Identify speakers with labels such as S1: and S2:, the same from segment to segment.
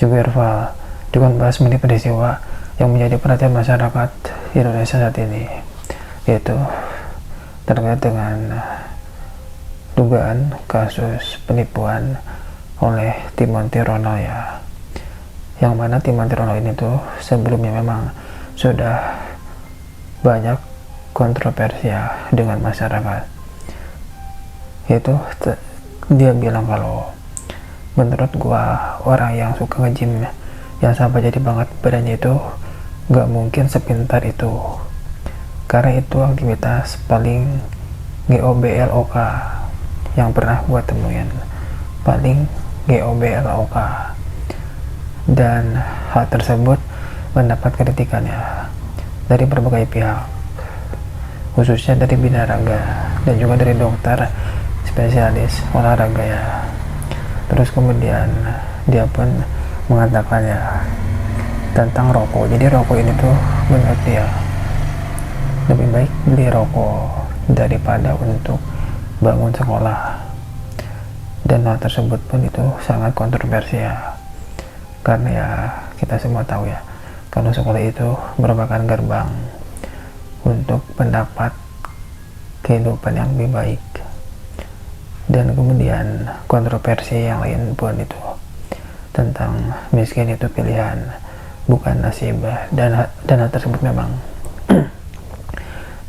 S1: Sugarval juga membahas mengenai peristiwa yang menjadi perhatian masyarakat Indonesia saat ini, yaitu terkait dengan dugaan kasus penipuan oleh Timothy Ronald ya, yang mana Timothy Ronald ini tuh sebelumnya memang sudah banyak kontroversi ya dengan masyarakat. Yaitu dia bilang kalau menurut gua orang yang suka nge-gym yang sampai jadi banget badannya itu gak mungkin sepintar itu, karena itu aktivitas paling GOBLOK yang pernah gua temuin, paling GOBLOK. Dan hal tersebut mendapat kritikannya dari berbagai pihak, khususnya dari binaraga dan juga dari dokter spesialis olahraga ya. Terus kemudian dia pun mengatakan ya tentang rokok. Jadi rokok ini tuh menurut dia lebih baik beli rokok daripada untuk bangun sekolah. Dan hal tersebut pun itu sangat kontroversial, karena ya kita semua tahu ya kalau sekolah itu merupakan gerbang untuk mendapat kehidupan yang lebih baik. Dan kemudian kontroversi yang lain pun itu tentang miskin itu pilihan bukan nasib, dan hal tersebut memang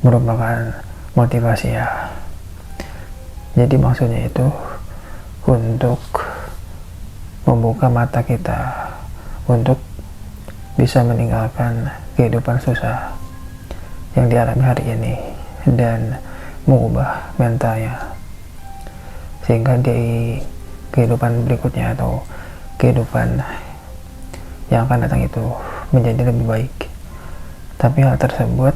S1: merupakan motivasi ya. Jadi maksudnya itu untuk membuka mata kita untuk bisa meninggalkan kehidupan susah yang dialami hari ini dan mengubah mentalnya, sehingga di kehidupan berikutnya atau kehidupan yang akan datang itu menjadi lebih baik. Tapi hal tersebut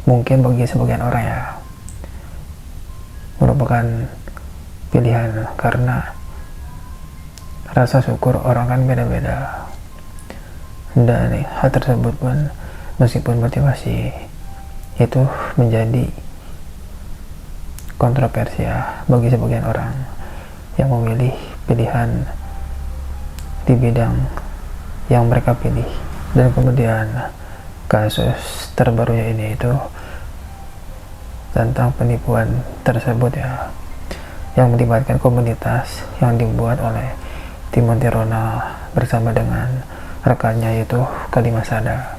S1: mungkin bagi sebagian orang ya merupakan pilihan, karena rasa syukur orang kan beda-beda. Dan hal tersebut pun meskipun motivasi itu menjadi kontroversi ya bagi sebagian orang yang memilih pilihan di bidang yang mereka pilih. Dan kemudian kasus terbarunya ini itu tentang penipuan tersebut ya, yang melibatkan komunitas yang dibuat oleh Timothy Ronald bersama dengan rekannya yaitu Kalima Sada,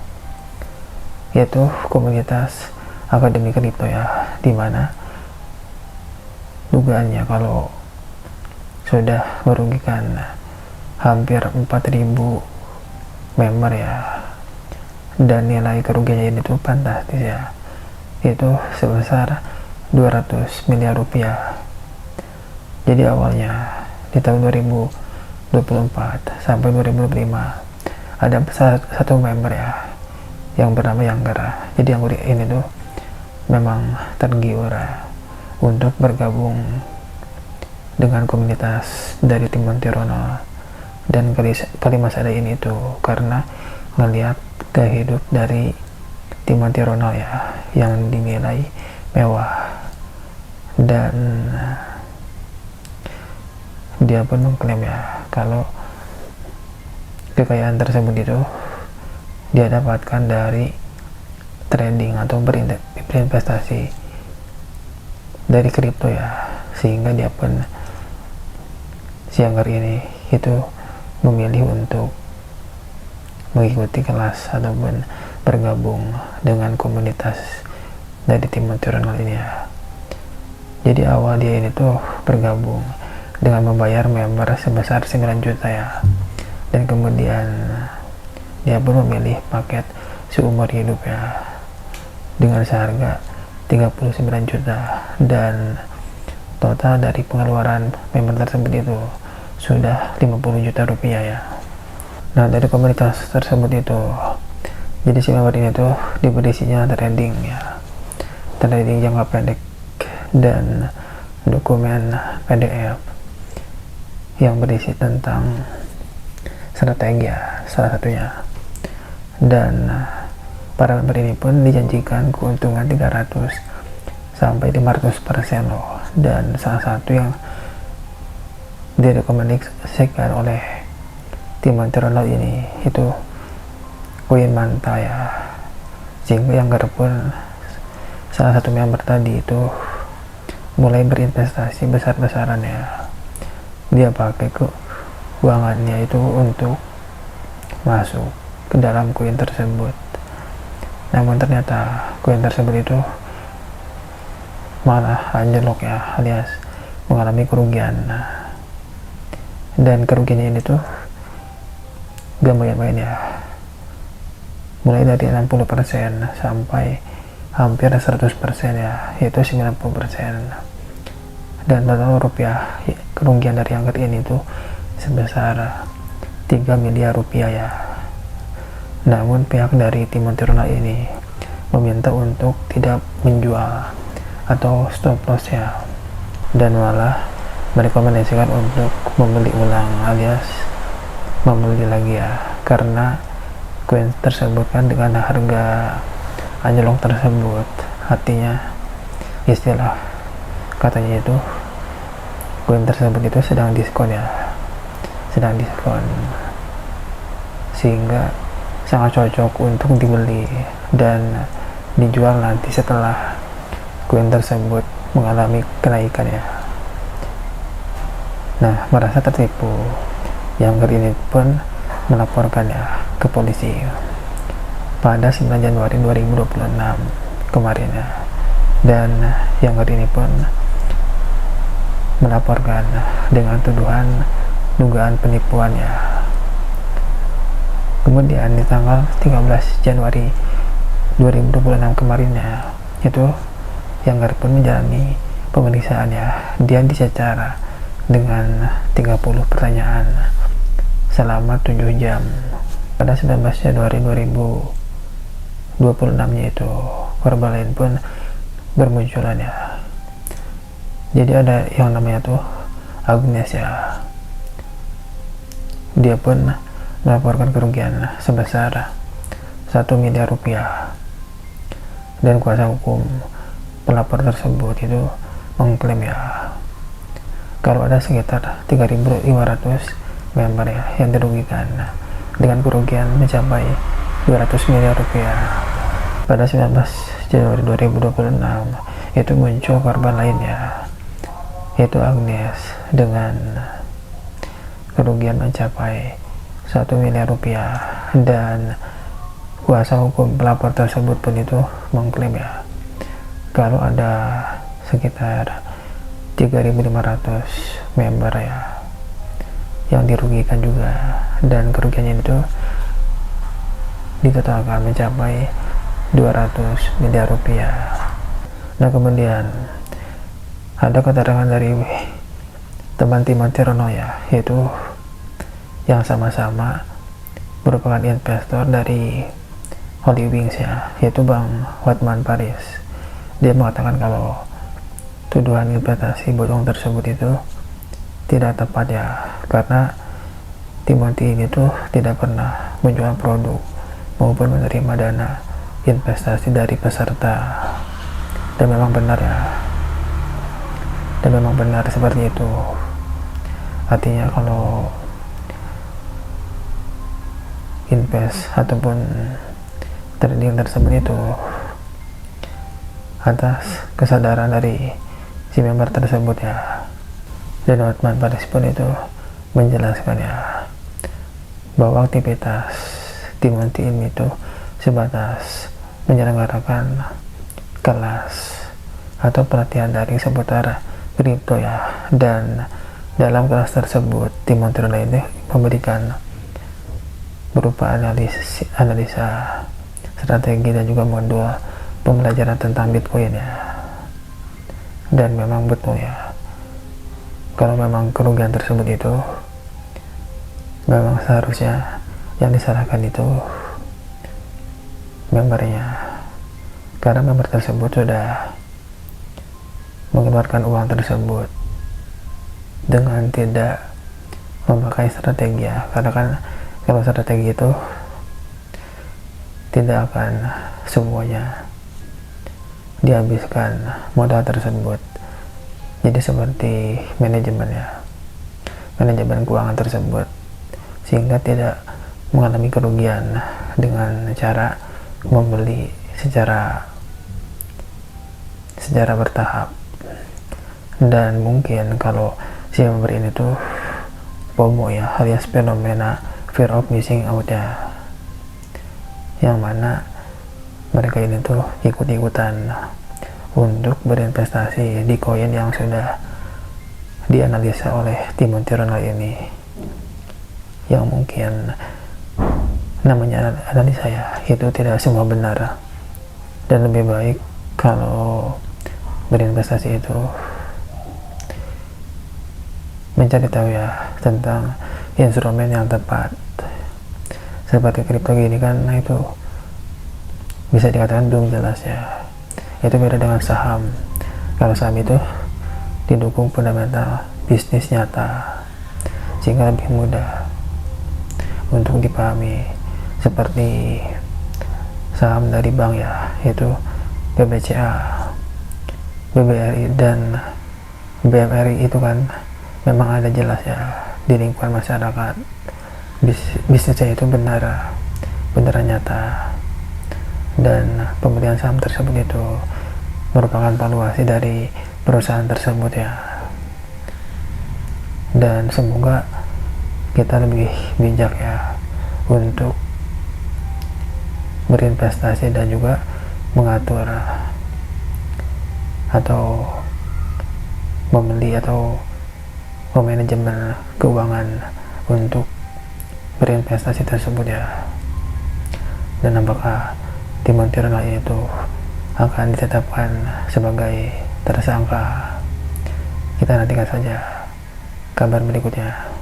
S1: yaitu komunitas akademi kripto ya, dimana dugaannya kalau sudah merugikan hampir 4.000 member ya, dan nilai kerugiannya ini tuh fantastis ya, itu sebesar 200 miliar rupiah. Jadi awalnya di tahun 2024 sampai 2025 ada satu member ya yang bernama Yanggara. Jadi yang ini tuh memang tergiur untuk bergabung dengan komunitas dari Timothy Ronald dan Kalima Sada ini tuh karena ngelihat gaya hidup dari Timothy Ronald ya yang dinilai mewah, dan dia pun mengklaim ya kalau kekayaan tersebut itu dia dapatkan dari trading atau berinvestasi dari kripto ya, sehingga dia pun Sianggar ini itu memilih untuk mengikuti kelas ataupun bergabung dengan komunitas dari Timothy Ronald ini ya. Jadi awal dia ini tuh bergabung dengan membayar member sebesar 9 juta ya, dan kemudian dia pun memilih paket seumur hidup ya dengan seharga 39 juta, dan total dari pengeluaran member tersebut itu sudah 50 juta rupiah ya. Nah, dari komunitas tersebut itu jadi si member ini tuh diberisinya trading ya, trading jangka pendek dan dokumen PDF yang berisi tentang strategi ya, salah satunya. Dan para member ini pun dijanjikan keuntungan 300 sampai 500% loh. Dan salah satu yang direkomendasikan oleh Timon Ronald ini itu koin manta ya, sehingga yang pun salah satu member tadi itu mulai berinvestasi besar-besaran ya. Dia pakai keuangannya itu untuk masuk ke dalam koin tersebut. Namun ternyata koin tersebut itu malah anjlok ya, alias mengalami kerugian. Dan kerugiannya ini tuh gak main-main ya, mulai dari 60% sampai hampir 100% ya, yaitu 90%. Dan total rupiah kerugian dari angker ini tuh sebesar 3 miliar rupiah ya. Namun pihak dari Timon Ronald ini meminta untuk tidak menjual atau stop loss ya, dan malah merekomendasikan untuk membeli ulang alias membeli lagi ya, karena koin tersebut kan dengan harga anjlok tersebut, artinya istilah katanya itu koin tersebut itu sedang diskon ya, sedang diskon, sehingga sangat cocok untuk dibeli dan dijual nanti setelah koin tersebut mengalami kenaikan ya. Nah, merasa tertipu, yang ini pun melaporkan ya ke polisi pada 9 Januari 2026 kemarin ya. Dan yang ini pun melaporkan dengan tuduhan dugaan penipuan ya. Kemudian di tanggal 13 Januari 2026 kemarinnya itu yang pun menjalani pemeriksaan ya. Dia disecara dengan 30 pertanyaan selama 7 jam pada 19 Januari 2026 nya itu. Korban lain pun bermunculan ya. Jadi ada yang namanya tuh Agnes ya. Dia pun melaporkan kerugian sebesar 1 miliar rupiah, dan kuasa hukum pelapor tersebut itu mengklaim ya kalau ada sekitar 3.500 member ya yang dirugikan dengan kerugian mencapai 200 miliar rupiah. Pada 19 Januari 2026 itu muncul korban lainnya, yaitu Agnes dengan kerugian mencapai 1 miliar rupiah, dan kuasa hukum pelapor tersebut pun itu mengklaim ya kalau ada sekitar 3.500 member ya yang dirugikan juga, dan kerugiannya itu ditotalkan mencapai 200 miliar rupiah. Nah, kemudian ada keterangan dari teman Timon Ronald ya, yaitu yang sama-sama merupakan investor dari Holy Wings ya, yaitu Bang Hotman Paris. Dia mengatakan kalau tuduhan investasi bodong tersebut itu tidak tepat ya, karena Timothy ini tuh tidak pernah menjual produk maupun menerima dana investasi dari peserta. Dan memang benar ya, dan memang benar seperti itu. Artinya kalau invest ataupun trading tersebut itu atas kesadaran dari si member tersebut ya. Dan Hotman Paris pun itu menjelaskan ya bahwa aktivitas Timothy ini itu sebatas menyelenggarakan kelas atau pelatihan daring seputar kripto ya. Dan dalam kelas tersebut Timothy ini memberikan berupa analisa strategi dan juga modul pembelajaran tentang Bitcoin ya. Dan memang betul ya, kalau memang kerugian tersebut itu memang seharusnya yang disalahkan itu membernya, karena member tersebut sudah mengeluarkan uang tersebut dengan tidak memakai strategi ya. Karena kan kalau strategi itu tidak akan semuanya dihabiskan modal tersebut. Jadi seperti manajemen ya, manajemen keuangan tersebut sehingga tidak mengalami kerugian dengan cara membeli secara bertahap. Dan mungkin kalau si pemberi ini tuh FOMO ya, alias fenomena fear of missing out ya, yang mana mereka ini tuh ikut-ikutan untuk berinvestasi di koin yang sudah dianalisa oleh Timothy Ronald ini, yang mungkin namanya analisa ya, itu tidak semua benar, dan lebih baik kalau berinvestasi itu mencari tahu ya tentang instrumen yang tepat. Seperti kripto gini kan, nah itu bisa dikatakan belum jelas ya. Itu beda dengan saham. Kalau saham itu didukung fundamental bisnis nyata, sehingga lebih mudah untuk dipahami. Seperti saham dari bank ya, yaitu BBCA, BBRI dan BMRI, itu kan memang ada jelas ya di lingkungan masyarakat. Bisnisnya itu beneran nyata, dan pembelian saham tersebut itu merupakan valuasi dari perusahaan tersebut ya. Dan semoga kita lebih bijak ya untuk berinvestasi dan juga mengatur atau membeli atau memanajemen keuangan untuk berinvestasi tersebut ya. Dan apakah Timothy Ronald itu akan ditetapkan sebagai tersangka? Kita nantikan saja kabar berikutnya.